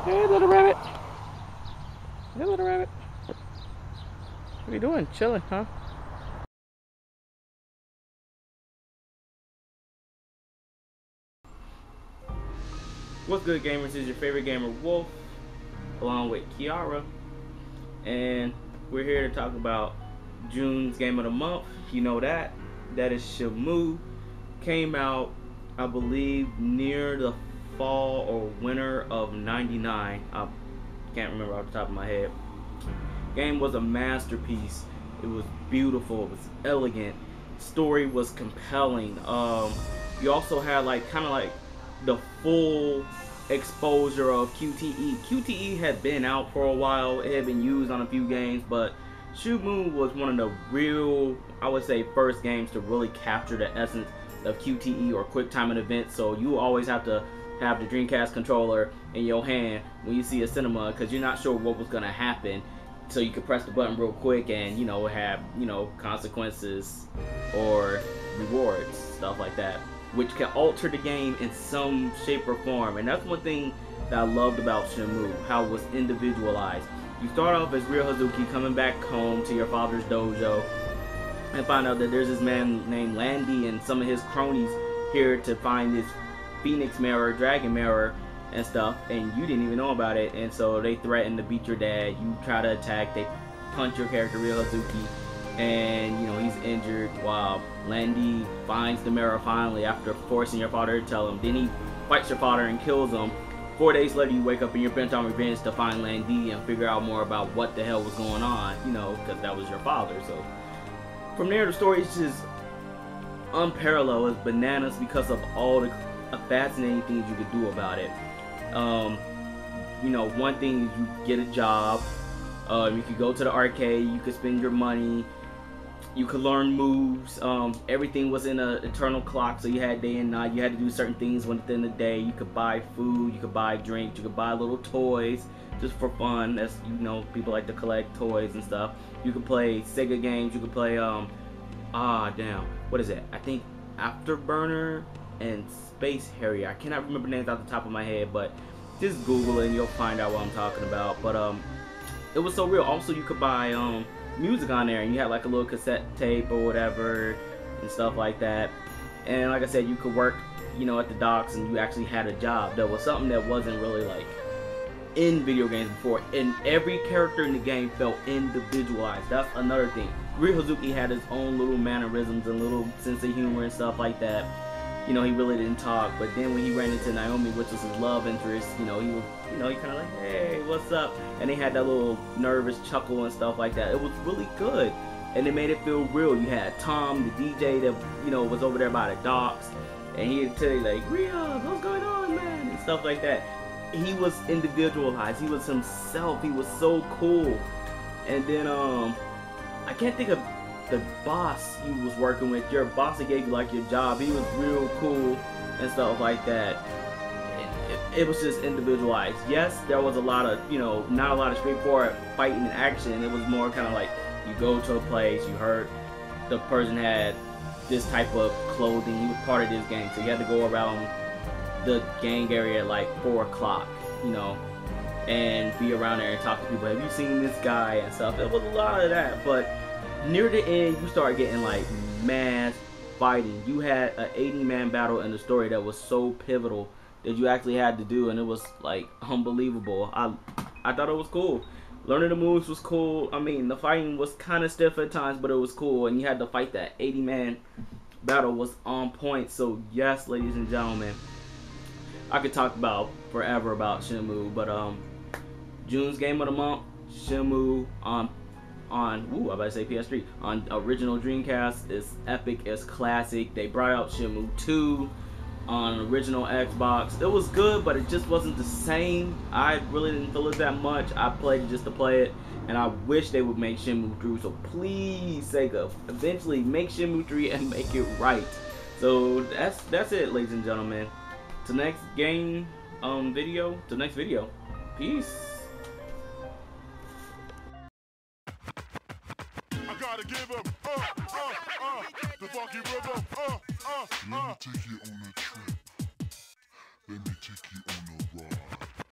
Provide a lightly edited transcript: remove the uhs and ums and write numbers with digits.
Hey, little rabbit. Hey, little rabbit. What are you doing? Chilling, huh? What's good, gamers? This is your favorite gamer, Wolf, along with Kiara, and we're here to talk about June's game of the month. You know that is xWolfx. Came out, I believe, near the fall or winter of '99. I can't remember off the top of my head. Game was a masterpiece. It was beautiful. It was elegant. Story was compelling. You also had kind of like the full exposure of QTE. QTE had been out for a while. It had been used on a few games, but xWolfx was one of the real, I would say, first games to really capture the essence of QTE, or quick time event. So you always have to have the Dreamcast controller in your hand when you see a cinema, because you're not sure what was going to happen. So you could press the button real quick and, have, consequences or rewards, stuff like that, which can alter the game in some shape or form. And that's one thing that I loved about xWolfx, how it was individualized. You start off as Ryo Hazuki coming back home to your father's dojo and find out that there's this man named Landy and some of his cronies here to find this Phoenix mirror, Dragon mirror, and stuff, and you didn't even know about it. And so they threaten to beat your dad. You try to attack, they punch your character Ryo Hazuki, and he's injured while Landy finds the mirror finally after forcing your father to tell him. Then he fights your father and kills him. 4 days later, you wake up and you're bent on revenge to find Landy and figure out more about what the hell was going on, because that was your father. So from there, the story is just unparalleled. It's bananas because of all the fascinating things you could do about it. One thing is you get a job. You could go to the arcade. You could spend your money. You could learn moves. Everything was in an eternal clock, so you had day and night. You had to do certain things within the day. You could buy food. You could buy drinks. You could buy little toys just for fun. That's people like to collect toys and stuff. You could play Sega games. You could play what is it? I think Afterburner and Space Harrier. I cannot remember names off the top of my head, but just Google it and you'll find out what I'm talking about. But it was so real. Also, you could buy music on there, and you had like a little cassette tape or whatever and stuff like that. And like I said, you could work at the docks, and you actually had a job. That was something that wasn't really like in video games before, and every character in the game felt individualized. That's another thing. Ryo Hazuki had his own little mannerisms and little sense of humor and stuff like that. He really didn't talk, but then when he ran into Naomi, which was his love interest, he was, he kind of like, hey, what's up? And they had that little nervous chuckle and stuff like that. It was really good, and it made it feel real. You had Tom, the DJ, that, was over there by the docks, and he'd tell you like, Ryo, what's going on, man? And stuff like that. He was individualized. He was himself. He was so cool. And then, I can't think of the boss you was working with. Your boss that gave you like your job, he was real cool and stuff like that. It was just individualized. Yes, there was a lot of, not a lot of straightforward fighting and action. It was more kind of like you go to a place, you heard the person had this type of clothing, he was part of this gang, so you had to go around the gang area at like 4 o'clock, and be around there and talk to people. Have you seen this guy and stuff? It was a lot of that, but near the end, you start getting like mass fighting. You had an 80-man battle in the story that was so pivotal that you actually had to do, and it was like unbelievable. I thought it was cool. Learning the moves was cool. I mean, the fighting was kind of stiff at times, but it was cool, and you had to fight that 80-man battle was on point. So yes, ladies and gentlemen, I could talk about forever about xWolfx, but June's game of the month, xWolfx on I'm about to say PS3, on original Dreamcast is epic, it's classic. They brought out xWolfx 2 on original Xbox. It was good, but it just wasn't the same. I really didn't feel it that much. I played it just to play it, and I wish they would make xWolfx 3. So please, Sega, eventually make xWolfx 3 and make it right. So that's it, ladies and gentlemen. To next game video. To next video. Peace. Gotta give him, the funky rhythm, Let me take you on a trip. Let me take you on a